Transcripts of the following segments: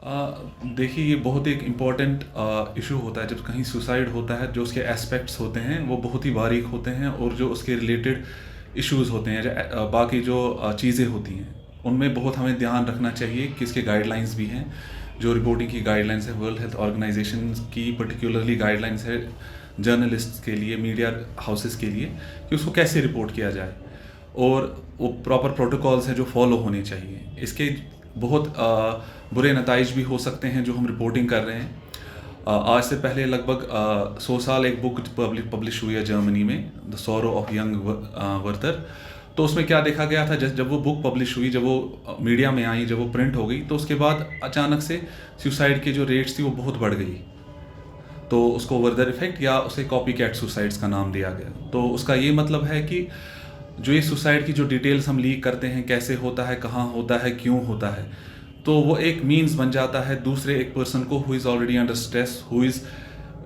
देखिए, ये बहुत एक इम्पॉर्टेंट इशू होता है जब कहीं सुसाइड होता है। जो उसके एस्पेक्ट्स होते हैं वो बहुत ही बारीक होते हैं, और जो उसके रिलेटेड इश्यूज होते हैं, बाकी जो चीज़ें होती हैं, उनमें बहुत हमें ध्यान रखना चाहिए कि इसके गाइडलाइंस भी हैं। जो रिपोर्टिंग की गाइडलाइंस है, वर्ल्ड हेल्थ ऑर्गेनाइजेशन की पर्टिकुलरली गाइडलाइंस है जर्नलिस्ट के लिए, मीडिया हाउसेस के लिए, कि उसको कैसे रिपोर्ट किया जाए, और वो प्रॉपर प्रोटोकॉल्स हैं जो फॉलो होने चाहिए। इसके बहुत बुरे नताइज भी हो सकते हैं जो हम रिपोर्टिंग कर रहे हैं। आज से पहले लगभग 100 साल एक बुक पब्लिश हुई है जर्मनी में, द सॉरो ऑफ यंग वर्तर। तो उसमें क्या देखा गया था, जब वो बुक पब्लिश हुई, जब वो मीडिया में आई, जब वो प्रिंट हो गई, तो उसके बाद अचानक से सुसाइड के जो रेट्स थी वो बहुत बढ़ गई। तो उसको वर्दर इफेक्ट या उसे कॉपी कैट सुसाइड्स का नाम दिया गया। तो उसका ये मतलब है कि जो ये सुसाइड की जो डिटेल्स हम लीक करते हैं, कैसे होता है, कहाँ होता है, क्यों होता है, तो वो एक मीन्स बन जाता है दूसरे एक पर्सन को who is already under stress, who is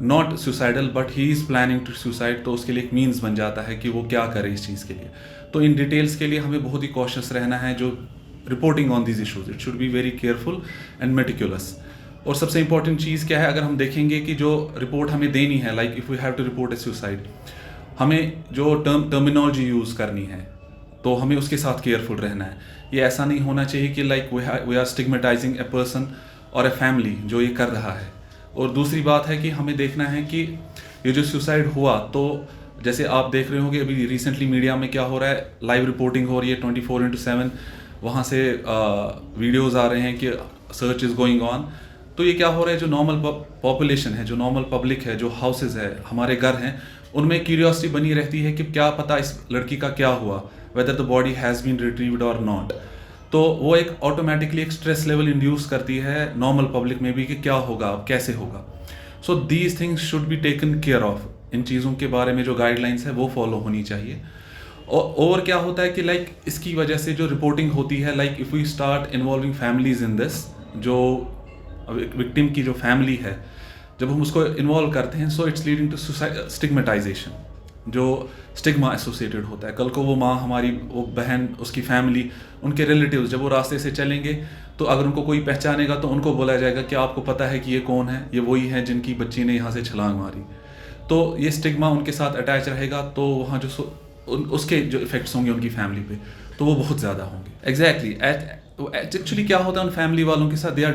not suicidal but he is planning to suicide. तो उसके लिए एक मीन्स बन जाता है कि वो क्या करे इस चीज़ के लिए। तो इन डिटेल्स के लिए हमें बहुत ही कॉशियस रहना है जो reporting on these issues. It should be very careful and meticulous. और सबसे इंपॉर्टेंट चीज़ क्या है, अगर हम देखेंगे कि जो रिपोर्ट हमें देनी है, like if we have to report a suicide, हमें जो टर्मिनोलॉजी यूज़ करनी है, तो हमें उसके साथ केयरफुल रहना है। ये ऐसा नहीं होना चाहिए कि like we are stigmatising a person और ए फैमिली जो ये कर रहा है। और दूसरी बात है कि हमें देखना है कि ये जो सुसाइड हुआ, तो जैसे आप देख रहे होंगे अभी रिसेंटली मीडिया में क्या हो रहा है, लाइव रिपोर्टिंग हो रही है 24/7। वहाँ से वीडियोज़ आ रहे हैं कि सर्च इज़ गोइंग ऑन। तो ये क्या हो रहा है, जो नॉर्मल पॉपुलेशन है, जो नॉर्मल पब्लिक है, जो हाउसेज है, हमारे घर हैं, उनमें क्यूरियोसिटी बनी रहती है कि क्या पता इस लड़की का क्या हुआ, whether the body has been retrieved और नॉट। तो वो एक ऑटोमेटिकली एक स्ट्रेस लेवल इंड्यूस करती है नॉर्मल पब्लिक में भी कि क्या होगा, अब कैसे होगा। So these things should be taken care of. इन चीज़ों के बारे में जो गाइडलाइंस है वो फॉलो होनी चाहिए। और क्या होता है कि लाइक इसकी वजह से जो रिपोर्टिंग होती है, like if we start involving families in this, जो विक्टिम की जो फैमिली है, जब हम उसको इन्वॉल्व करते हैं, so it's leading to stigmatisation, जो स्टिग्मा एसोसिएटेड होता है। कल को वो माँ हमारी, वो बहन, उसकी फैमिली, उनके रिलेटिव्स जब वो रास्ते से चलेंगे, तो अगर उनको कोई पहचानेगा तो उनको बोला जाएगा कि आपको पता है कि ये कौन है, ये वही है जिनकी बच्ची ने यहाँ से छलांग मारी। तो ये स्टिग्मा उनके साथ अटैच रहेगा, तो वहाँ जो उसके जो इफेक्ट्स होंगे उनकी फैमिली पे, तो वो बहुत ज़्यादा होंगे। एग्जैक्टली एक्चुअली क्या होता है उन फैमिली वालों के साथ, they are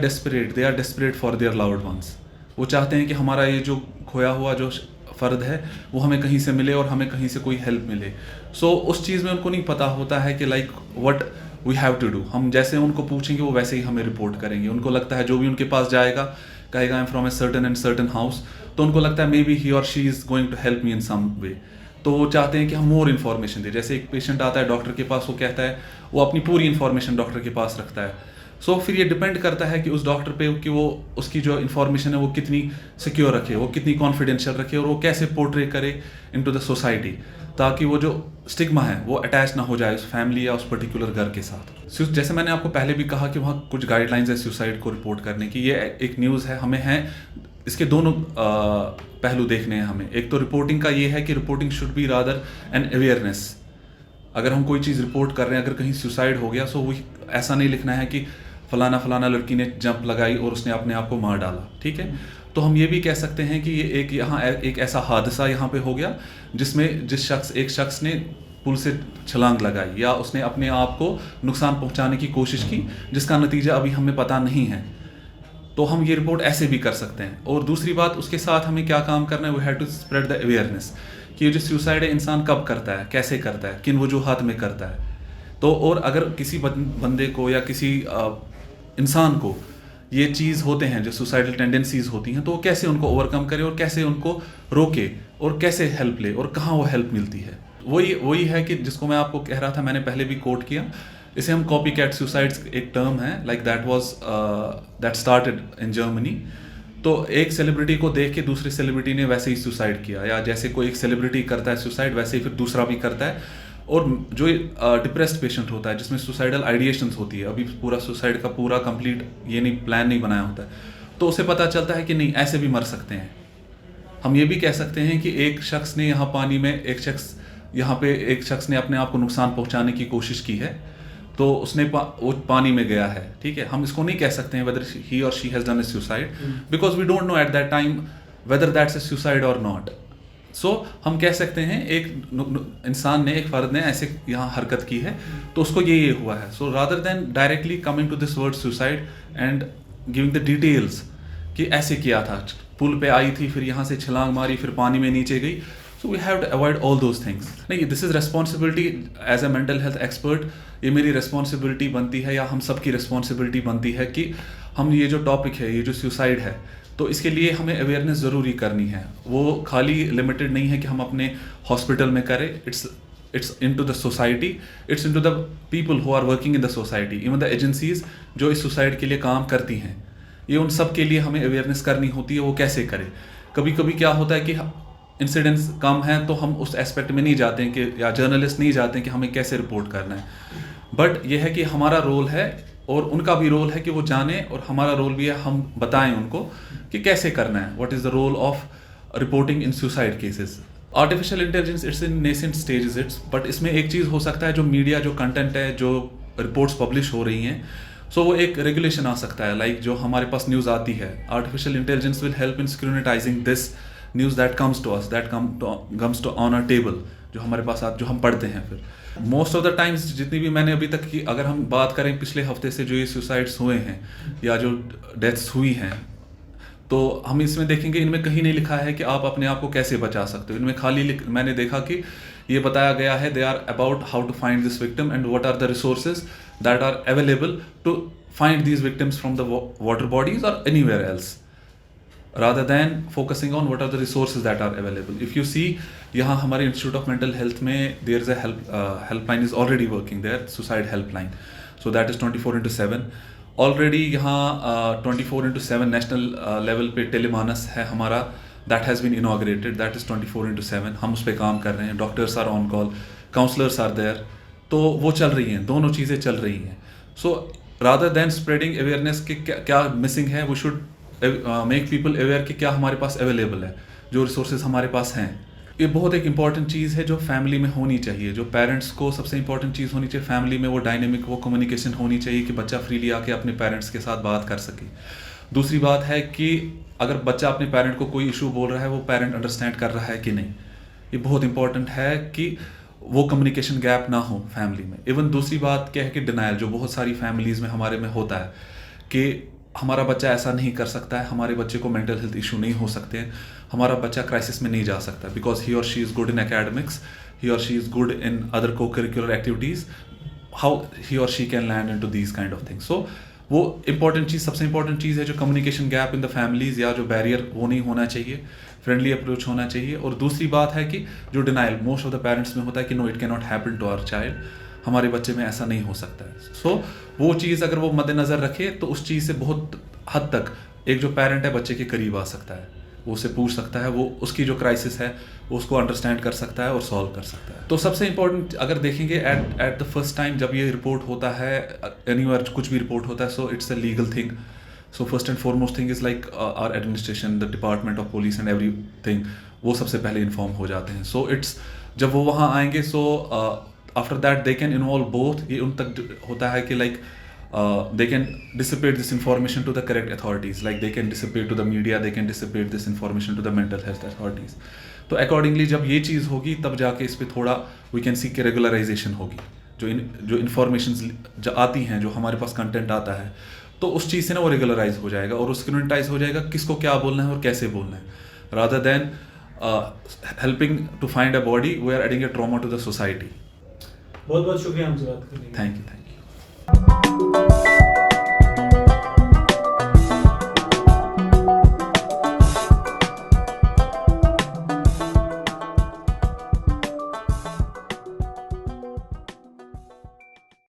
desperate for their loved ones. वो चाहते हैं कि हमारा ये जो खोया हुआ जो फ़र्द है वो हमें कहीं से मिले और हमें कहीं से कोई हेल्प मिले। सो उस चीज़ में उनको नहीं पता होता है कि like what we have to do. हम जैसे उनको पूछेंगे वो वैसे ही हमें रिपोर्ट करेंगे। उनको लगता है जो भी उनके पास जाएगा, कहेगा I am from a certain and certain house, तो उनको लगता है मे बी ही और she is going to help me in some way. तो वो चाहते हैं कि हम मोर इन्फॉर्मेशन दें। जैसे एक पेशेंट आता है डॉक्टर के पास, वो कहता है, वो अपनी पूरी इन्फॉर्मेशन डॉक्टर के पास रखता है। सो फिर ये डिपेंड करता है कि उस डॉक्टर पे कि वो उसकी जो इन्फॉर्मेशन है वो कितनी सिक्योर रखे, वो कितनी कॉन्फिडेंशियल रखे, और वो कैसे पोर्ट्रे करे इनटू द सोसाइटी, ताकि वो जो स्टिग्मा है वो अटैच ना हो जाए उस फैमिली या उस पर्टिकुलर घर के साथ। जैसे मैंने आपको पहले भी कहा कि वहाँ कुछ गाइडलाइंस है सुसाइड को रिपोर्ट करने की। ये एक न्यूज़ है, हमें है इसके दोनों पहलू देखने हैं हमें। एक तो रिपोर्टिंग का ये है कि reporting should be rather an awareness. अगर हम कोई चीज़ रिपोर्ट कर रहे हैं, अगर कहीं सुसाइड हो गया, सो वो ऐसा नहीं लिखना है कि फलाना फलाना लड़की ने जंप लगाई और उसने अपने आप को मार डाला, ठीक है। तो हम ये भी कह सकते हैं कि ये एक ऐसा हादसा यहाँ पे हो गया जिसमें एक शख्स ने पुल से छलांग लगाई, या उसने अपने आप को नुकसान पहुँचाने की कोशिश की, जिसका नतीजा अभी हमें पता नहीं है। तो हम ये रिपोर्ट ऐसे भी कर सकते हैं। और दूसरी बात, उसके साथ हमें क्या काम करना है, we have to spread the awareness कि ये जो सुसाइड है इंसान कब करता है, कैसे करता है, किन वजूहात में करता है। तो और अगर किसी बंदे को या किसी इंसान को ये चीज़ होते हैं, जो सुसाइडल टेंडेंसीज होती हैं, तो वो कैसे उनको ओवरकम करे और कैसे उनको रोके और कैसे हेल्प ले और कहाँ वो हेल्प मिलती है। वही है कि जिसको मैं आपको कह रहा था, मैंने पहले भी कोट किया, इसे हम कॉपी कैट सुसाइड्स एक टर्म है, like that started in Germany. तो एक सेलिब्रिटी को देख के दूसरे सेलिब्रिटी ने वैसे ही सुसाइड किया, या जैसे कोई एक सेलिब्रिटी करता है सुसाइड, वैसे ही फिर दूसरा भी करता है। और जो डिप्रेस्ड पेशेंट होता है, जिसमें सुसाइडल आइडिएशंस होती है, अभी पूरा सुसाइड का पूरा कंप्लीट ये नहीं प्लान नहीं बनाया होता है, तो उसे पता चलता है कि नहीं, ऐसे भी मर सकते हैं। हम ये भी कह सकते हैं कि एक शख्स ने यहाँ पानी में, एक शख्स ने अपने आप को नुकसान पहुँचाने की कोशिश की है, तो उसने वो पानी में गया है, ठीक है, हम इसको नहीं कह सकते हैं वेदर ही और she has done a suicide, because we don't know at that time whether that's a suicide और नॉट. सो हम कह सकते हैं एक इंसान ने, एक फ़र्द ने ऐसे यहाँ हरकत की है तो उसको ये हुआ है. So rather than directly coming to this word suicide and giving the details कि ऐसे किया था, पुल पे आई थी, फिर यहाँ से छलांग मारी, फिर पानी में नीचे गई. So we have to avoid all those things. नहीं, this is responsibility as a mental health expert. ये मेरी रेस्पॉन्सिबिलिटी बनती है या हम सबकी रेस्पॉन्सिबिलिटी बनती है कि हम ये जो टॉपिक है, ये जो सुसाइड है, तो इसके लिए हमें अवेयरनेस ज़रूरी करनी है. वो खाली लिमिटेड नहीं है कि हम अपने हॉस्पिटल में करें. It's into the society, it's into the people who are working in the society, even the agencies जो इस सुसाइड के लिए काम करती हैं, ये उन सब के लिए हमें अवेयरनेस करनी होती है. वो कैसे करें? कभी कभी क्या होता है कि इंसिडेंट्स कम हैं तो हम उस एस्पेक्ट में नहीं जाते हैं कि, या जर्नलिस्ट नहीं जाते हैं कि हमें कैसे रिपोर्ट करना है. बट यह है कि हमारा रोल है और उनका भी रोल है कि वो जाने, और हमारा रोल भी है हम बताएं उनको कि कैसे करना है. What is the role of reporting in suicide cases. Artificial intelligence it's in nascent stages it's, but इसमें एक चीज़ हो सकता है, जो मीडिया, जो कंटेंट है, जो रिपोर्ट्स पब्लिश हो रही हैं, सो वो एक रेगुलेशन आ सकता है. लाइक जो हमारे पास न्यूज़ आती है, artificial intelligence will help in scrutinizing this news that comes to us, that comes to on a table, जो हमारे पास जो हम पढ़ते हैं. फिर मोस्ट ऑफ द टाइम्स जितनी भी मैंने अभी तक की, अगर हम बात करें पिछले हफ्ते से जो ये सुसाइड्स हुए हैं या जो डेथ्स हुई हैं, तो हम इसमें देखेंगे इनमें कहीं नहीं लिखा है कि आप अपने आप को कैसे बचा सकते हो. इनमें खाली मैंने देखा कि ये बताया गया है, they are about how to find this victim and what are the resources that are available to find these victims from the water bodies और anywhere else, rather than focusing on what are the resources that are available. If you see, यहाँ हमारे institute of mental health में there is a helpline is already working there, suicide helpline. So that is 24/7. Already यहाँ 24/7 national level पे टेलीमानस है हमारा, that has been inaugurated, that is 24/7. हम उस पर काम कर रहे हैं. Doctors are on call, counsellors are there, तो वो चल रही हैं, दोनों चीज़ें चल रही हैं. सो rather than spreading awareness कि क्या मिसिंग है, we should make people aware कि क्या हमारे पास अवेलेबल है, जो रिसोर्सेज हमारे पास हैं. ये बहुत एक इंपॉर्टेंट चीज़ है जो फैमिली में होनी चाहिए. जो पेरेंट्स को सबसे इंपॉर्टेंट चीज़ होनी चाहिए फैमिली में, वो डायनेमिक, वो कम्युनिकेशन होनी चाहिए कि बच्चा फ्रीली आके अपने पेरेंट्स के साथ बात कर सके. दूसरी बात है कि अगर बच्चा अपने पेरेंट को कोई इशू बोल रहा है, वो पेरेंट अंडरस्टैंड कर रहा है कि नहीं. ये बहुत इंपॉर्टेंट है कि वो कम्युनिकेशन गैप ना हो फैमिली में. इवन दूसरी बात क्या है कि डिनाइल, जो बहुत सारी फैमिलीज़ में हमारे में होता है कि हमारा बच्चा ऐसा नहीं कर सकता है, हमारे बच्चे को मेंटल हेल्थ इशू नहीं हो सकते हैं, हमारा बच्चा क्राइसिस में नहीं जा सकता, बिकॉज ही और she is good in academics, he और she is good in other co curricular activities, how he और she can land into these kind of things. So वो इंपॉर्टेंट चीज़, सबसे इंपॉर्टेंट चीज़ है जो communication gap in the families, या जो बैरियर, वो नहीं होना चाहिए, फ्रेंडली अप्रोच होना चाहिए. और दूसरी बात है कि जो denial most of the parents में होता है कि no, it cannot happen to our child, हमारे बच्चे में ऐसा नहीं हो सकता है. सो वो चीज़ अगर वो मद्देनज़र रखे तो उस चीज़ से बहुत हद तक एक जो पेरेंट है बच्चे के करीब आ सकता है, वो उससे पूछ सकता है, वो उसकी जो क्राइसिस है वो उसको अंडरस्टैंड कर सकता है और सॉल्व कर सकता है. तो सबसे इंपॉर्टेंट अगर देखेंगे एट द फर्स्ट टाइम जब ये रिपोर्ट होता है, एनीवेयर कुछ भी रिपोर्ट होता है, so it's a legal thing. So first and foremost thing is like our administration, the department of police and everything, वो सबसे पहले इन्फॉर्म हो जाते हैं. सो इट्स जब वो वहाँ आएंगे, so after that they can involve both. ये उन तक होता है कि like they can dissipate this information to the correct authorities, like they can dissipate to the media, they can dissipate this information to the mental health authorities. तो accordingly जब ये चीज़ होगी तब जाके इस पर थोड़ा we can see कि regularization होगी. जो informations जो आती हैं, जो हमारे पास content आता है, तो उस चीज़ से ना वो regularize हो जाएगा और वो scrutinize हो जाएगा किसको क्या बोलना है और कैसे बोलना है, rather than helping to find a body, we are adding a trauma to the society. बहुत बहुत शुक्रिया हमसे बात करने के लिए. Thank you.